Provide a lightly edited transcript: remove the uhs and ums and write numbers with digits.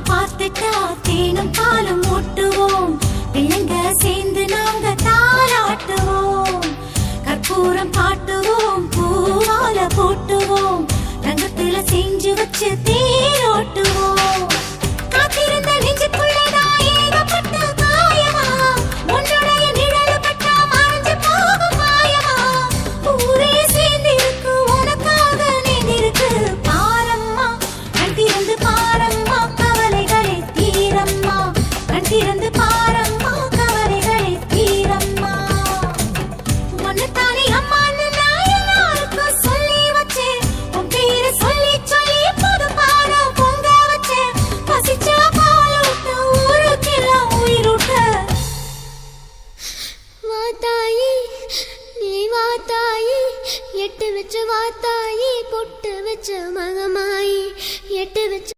பார்த்துட்டா தேனும் பாலும் ஊட்டுவோம், பிள்ளைங்க சேர்ந்து நாங்க தாளாட்டுவோம். கற்பூரம் காட்டுவோம், பூவால போட்டுவோம், ரங்கத்துல செஞ்சு வச்சு தேரோட்டுவோம்.